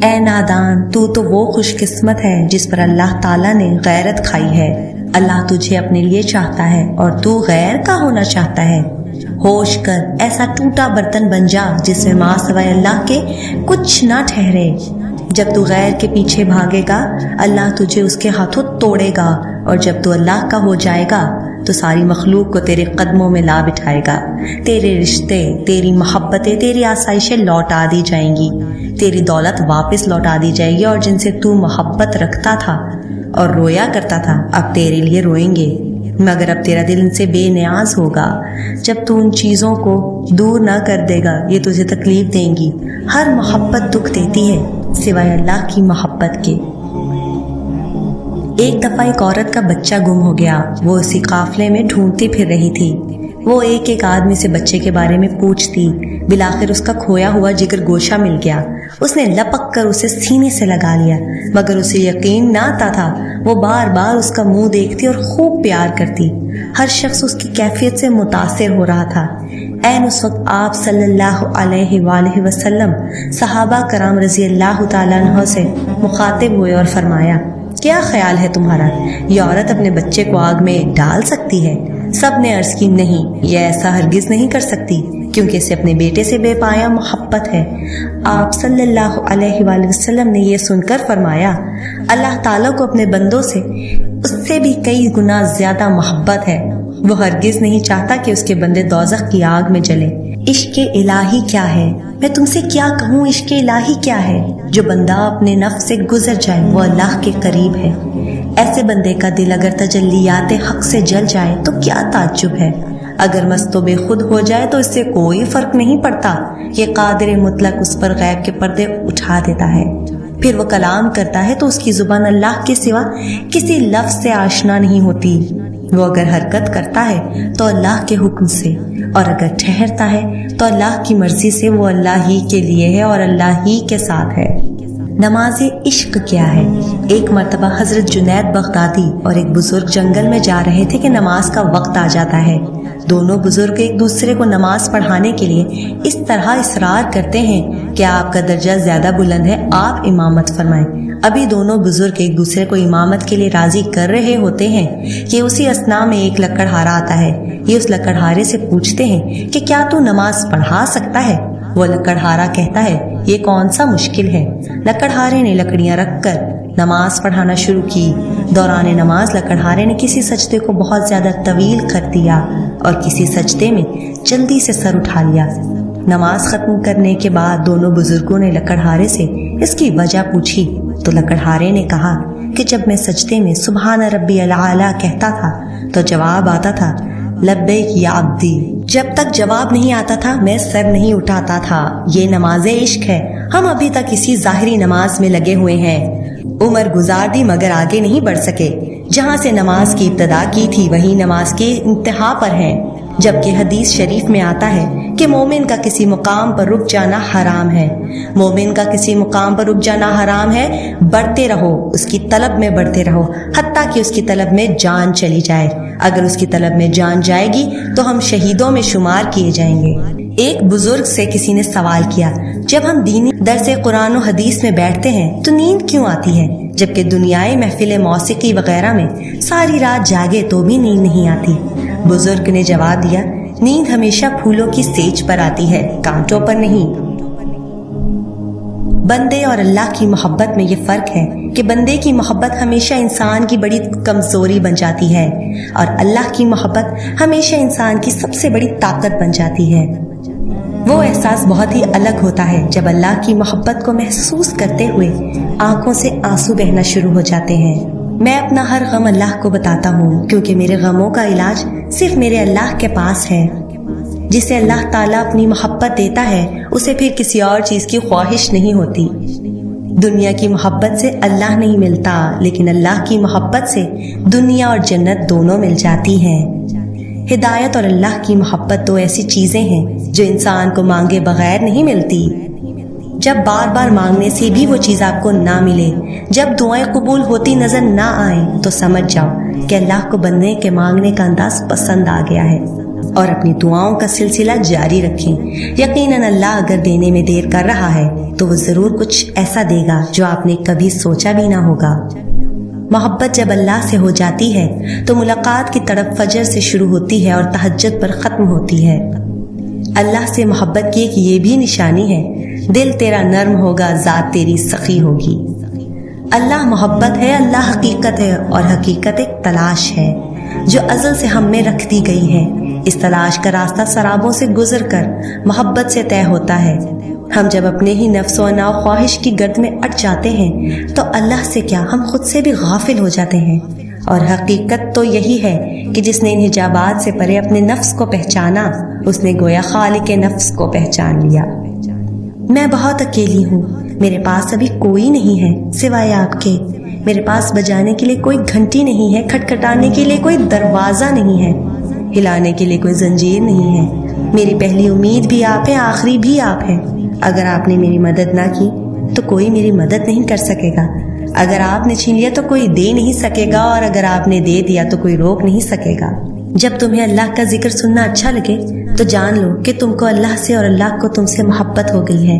اے نادان، تو وہ خوش قسمت ہے جس پر اللہ تعالیٰ نے غیرت کھائی ہے۔ اللہ تجھے اپنے لیے چاہتا ہے اور تو غیر کا ہونا چاہتا ہے۔ ہوش کر، ایسا ٹوٹا برتن بن جا جس میں ماں سوائے اللہ کے کچھ نہ ٹھہرے۔ جب تو غیر کے پیچھے بھاگے گا، اللہ تجھے اس کے ہاتھوں توڑے گا، اور جب تو اللہ کا ہو جائے گا تو ساری مخلوق کو تیرے قدموں میں لا بٹھائے گا۔ تیرے رشتے، تیری محبتیں، تیری آسائشیں لوٹا دی جائیں گی، تیری دولت واپس لوٹا دی جائے گی، اور جن سے تو محبت رکھتا تھا اور رویا کرتا تھا اب تیرے لیے روئیں گے، مگر اب تیرا دل ان سے بے نیاز ہوگا۔ جب تو ان چیزوں کو دور نہ کر دے گا، یہ تجھے تکلیف دیں گی۔ ہر محبت دکھ دیتی ہے سوائے اللہ کی محبت کے۔ ایک دفعہ ایک عورت کا بچہ گم ہو گیا، وہ اسی قافلے میں ڈھونڈتی پھر رہی تھی۔ وہ ایک آدمی سے بچے کے بارے میں پوچھتی، بالآخر اس کا کھویا ہوا جگر گوشہ مل گیا۔ اس نے لپک کر اسے سینے سے لگا لیا، مگر اسے یقین نہ آتا تھا۔ وہ بار بار اس کا منہ دیکھتی اور خوب پیار کرتی۔ ہر شخص اس کی کیفیت سے متاثر ہو رہا تھا۔ عین اس وقت آپ صلی اللہ علیہ وآلہ وسلم صحابہ کرام رضی اللہ تعالیٰ عنہ سے مخاطب ہوئے اور فرمایا، کیا خیال ہے تمہارا، یہ عورت اپنے بچے کو آگ میں ڈال سکتی ہے؟ سب نے عرض کی، نہیں، یہ ایسا ہرگز نہیں کر سکتی، کیونکہ اسے اپنے بیٹے سے بے پایا محبت ہے۔ آپ صلی اللہ علیہ وآلہ وسلم نے یہ سن کر فرمایا، اللہ تعالیٰ کو اپنے بندوں سے اس سے بھی کئی گنا زیادہ محبت ہے۔ وہ ہرگز نہیں چاہتا کہ اس کے بندے دوزخ کی آگ میں جلیں۔ عشق الہی کیا ہے؟ میں تم سے کیا کہوں، عشق الہی کیا ہے؟ جو بندہ اپنے نفس سے گزر جائے وہ اللہ کے قریب ہے۔ ایسے بندے کا دل اگر تجلیات حق سے جل جائے تو کیا تعجب ہے؟ اگر مست و بے خود ہو جائے تو اس سے کوئی فرق نہیں پڑتا، یہ قادر مطلق اس پر غیب کے پردے اٹھا دیتا ہے۔ پھر وہ کلام کرتا ہے تو اس کی زبان اللہ کے سوا کسی لفظ سے آشنا نہیں ہوتی۔ وہ اگر حرکت کرتا ہے تو اللہ کے حکم سے، اور اگر ٹھہرتا ہے تو اللہ کی مرضی سے۔ وہ اللہ ہی کے لیے ہے اور اللہ ہی کے ساتھ ہے۔ نماز عشق کیا ہے؟ ایک مرتبہ حضرت جنید بغدادی اور ایک بزرگ جنگل میں جا رہے تھے کہ نماز کا وقت آ جاتا ہے۔ دونوں بزرگ ایک دوسرے کو نماز پڑھانے کے لیے اس طرح اصرار کرتے ہیں کہ آپ کا درجہ زیادہ بلند ہے، آپ امامت فرمائیں۔ ابھی دونوں بزرگ ایک دوسرے کو امامت کے لیے راضی کر رہے ہوتے ہیں کہ اسی اثنا میں ایک لکڑہارا آتا ہے۔ یہ اس لکڑہارے سے پوچھتے ہیں کہ کیا تو نماز پڑھا سکتا ہے؟ وہ لکڑہارا کہتا ہے، یہ کون سا مشکل ہے۔ لکڑہارے نے لکڑیاں رکھ کر نماز پڑھانا شروع کی۔ دوران نماز لکڑہارے نے کسی سجدے کو بہت زیادہ طویل کر دیا اور کسی سجدے میں جلدی سے سر اٹھا لیا۔ نماز ختم کرنے کے بعد دونوں بزرگوں نے لکڑہارے سے اس کی وجہ پوچھی تو لکڑہارے نے کہا کہ جب میں سجدے میں سبحان ربی الاعلیٰ کہتا تھا تو جواب آتا تھا لبیک یا عبدی۔ جب تک جواب نہیں آتا تھا میں سر نہیں اٹھاتا تھا۔ یہ نماز عشق ہے۔ ہم ابھی تک اسی ظاہری نماز میں لگے ہوئے ہیں۔ عمر گزار دی مگر آگے نہیں بڑھ سکے۔ جہاں سے نماز کی ابتدا کی تھی وہی نماز کی انتہا پر ہیں، جبکہ حدیث شریف میں آتا ہے کہ مومن کا کسی مقام پر رک جانا حرام ہے۔ مومن کا کسی مقام پر رک جانا حرام ہے، بڑھتے رہو، اس کی طلب میں بڑھتے رہو، حتیٰ کہ اس کی طلب میں جان چلی جائے۔ اگر اس کی طلب میں جان جائے گی تو ہم شہیدوں میں شمار کیے جائیں گے۔ ایک بزرگ سے کسی نے سوال کیا، جب ہم دینی درس قرآن و حدیث میں بیٹھتے ہیں تو نیند کیوں آتی ہے، جبکہ دنیائی محفل موسیقی وغیرہ میں ساری رات جاگے تو بھی نیند نہیں آتی؟ بزرگ نے جواب دیا، نیند ہمیشہ پھولوں کی سیج پر آتی ہے، کانٹوں پر نہیں۔ بندے اور اللہ کی محبت میں یہ فرق ہے کہ بندے کی محبت ہمیشہ انسان کی بڑی کمزوری بن جاتی ہے اور اللہ کی محبت ہمیشہ انسان کی سب سے بڑی طاقت بن جاتی ہے۔ وہ احساس بہت ہی الگ ہوتا ہے جب اللہ کی محبت کو محسوس کرتے ہوئے آنکھوں سے آنسو بہنا شروع ہو جاتے ہیں۔ میں اپنا ہر غم اللہ کو بتاتا ہوں کیونکہ میرے غموں کا علاج صرف میرے اللہ کے پاس ہے۔ جسے اللہ تعالیٰ اپنی محبت دیتا ہے اسے پھر کسی اور چیز کی خواہش نہیں ہوتی۔ دنیا کی محبت سے اللہ نہیں ملتا، لیکن اللہ کی محبت سے دنیا اور جنت دونوں مل جاتی ہیں۔ ہدایت اور اللہ کی محبت تو ایسی چیزیں ہیں جو انسان کو مانگے بغیر نہیں ملتی۔ جب بار بار مانگنے سے بھی وہ چیز آپ کو نہ ملے، جب دعائیں قبول ہوتی نظر نہ آئیں تو سمجھ جاؤ کہ اللہ کو بندے کے مانگنے کا انداز پسند آ گیا ہے۔ اور اپنی دعاؤں کا سلسلہ جاری رکھیں۔ یقیناً اللہ اگر دینے میں دیر کر رہا ہے تو وہ ضرور کچھ ایسا دے گا جو آپ نے کبھی سوچا بھی نہ ہوگا۔ محبت جب اللہ سے ہو جاتی ہے تو ملاقات کی تڑپ فجر سے شروع ہوتی ہے اور تہجد پر ختم ہوتی ہے۔ اللہ سے محبت کی ایک یہ بھی نشانی ہے، دل تیرا نرم ہوگا، ذات تیری سخی ہوگی۔ اللہ محبت ہے، اللہ حقیقت ہے، اور حقیقت ایک تلاش ہے جو ازل سے ہم میں رکھ دی گئی ہے۔ اس تلاش کا راستہ سرابوں سے گزر کر محبت سے طے ہوتا ہے۔ ہم جب اپنے ہی نفس و انا و خواہش کی گرد میں اٹ جاتے ہیں تو اللہ سے کیا ہم خود سے بھی غافل ہو جاتے ہیں، اور حقیقت تو یہی ہے کہ جس نے ان حجابات سے پرے اپنے نفس کو پہچانا، اس نے گویا خالق نفس کو پہچان لیا۔ میں بہت اکیلی ہوں، میرے پاس ابھی کوئی نہیں ہے سوائے آپ کے، میرے پاس بجانے کے لیے کوئی گھنٹی نہیں ہے، کھٹکھٹانے کے لیے کوئی دروازہ نہیں ہے، ہلانے کے لیے کوئی زنجیر نہیں ہے۔ میری پہلی امید بھی آپ ہے، آخری بھی آپ ہے۔ اگر آپ نے میری مدد نہ کی تو کوئی میری مدد نہیں کر سکے گا، اگر آپ نے چھین لیا تو کوئی دے نہیں سکے گا، اور اگر آپ نے دے دیا تو کوئی روک نہیں سکے گا۔ جب تمہیں اللہ کا ذکر سننا اچھا لگے تو جان لو کہ تم کو اللہ سے اور اللہ کو تم سے محبت ہو گئی ہے۔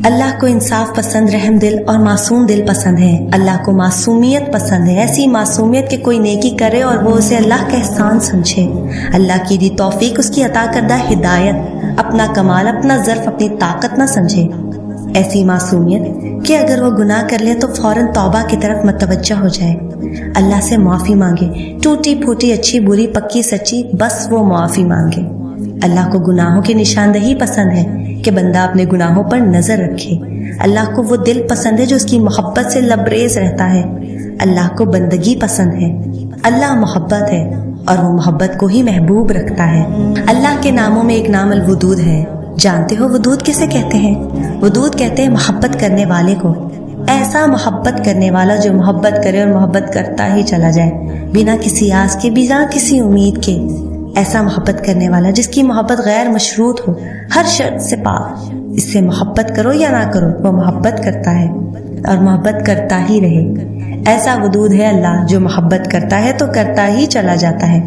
اللہ کو انصاف پسند، رحم دل اور معصوم دل پسند ہے۔ اللہ کو معصومیت پسند ہے، ایسی معصومیت کہ کوئی نیکی کرے اور وہ اسے اللہ کا احسان سمجھے۔ اللہ کی دی توفیق، اس کی عطا کردہ ہدایت، اپنا کمال، اپنا ظرف، اپنی طاقت نہ سمجھے۔ ایسی معصومیت کہ اگر وہ گناہ کر لے تو فوراً توبہ کی طرف متوجہ ہو جائے، اللہ سے معافی مانگے، ٹوٹی پھوٹی، اچھی بری، پکی سچی، بس وہ معافی مانگے۔ اللہ کو گناہوں کی نشاندہی پسند ہے کہ بندہ اپنے گناہوں پر نظر رکھے۔ اللہ کو وہ دل پسند ہے جو اس کی محبت سے لبریز رہتا ہے۔ اللہ کو بندگی پسند ہے۔ اللہ محبت ہے اور وہ محبت کو ہی محبوب رکھتا ہے۔ اللہ کے ناموں میں ایک نام الودود ہے۔ جانتے ہو ودود کسے کہتے ہیں؟ ودود کہتے ہیں محبت کرنے والے کو۔ ایسا محبت کرنے والا جو محبت کرے اور محبت کرتا ہی چلا جائے، بنا کسی آس کے، بنا کسی امید کے۔ ایسا محبت کرنے والا جس کی محبت غیر مشروط ہو، ہر شرط سے پاک۔ اس سے محبت کرو یا نہ کرو، وہ محبت کرتا ہے اور محبت کرتا ہی رہے۔ ایسا ودود ہے اللہ جو محبت کرتا ہے تو کرتا ہی چلا جاتا ہے۔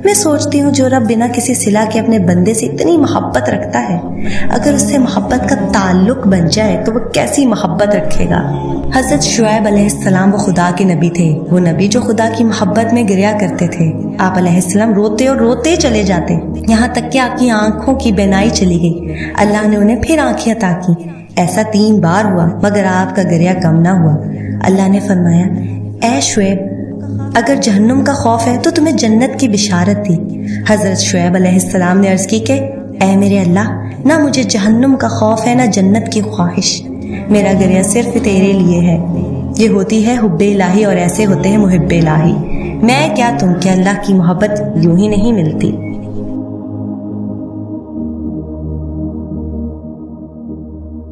میں سوچتی ہوں جو رب بنا کسی صلہ کے اپنے بندے سے اتنی محبت رکھتا ہے، اگر اس سے محبت کا تعلق بن جائے تو وہ کیسی محبت رکھے گا۔ حضرت شعیب علیہ السلام وہ خدا کے نبی تھے، وہ نبی جو خدا کی محبت میں گریا کرتے تھے۔ آپ علیہ السلام روتے اور روتے چلے جاتے، یہاں تک کہ آپ کی آنکھوں کی بینائی چلی گئی۔ اللہ نے انہیں پھر آنکھیں عطا کی۔ ایسا 3 بار ہوا مگر آپ کا گریا کم نہ ہوا۔ اللہ نے فرمایا، اے شعیب، اگر جہنم کا خوف ہے تو تمہیں جنت کی بشارت دی۔ حضرت شعیب علیہ السلام نے عرض کی کہ اے میرے اللہ، نہ مجھے جہنم کا خوف ہے نہ جنت کی خواہش، میرا گریا صرف تیرے لیے ہے۔ یہ ہوتی ہے حب الہی اور ایسے ہوتے ہیں محب الہی۔ میں کیا تم کیا، اللہ کی محبت یوں ہی نہیں ملتی۔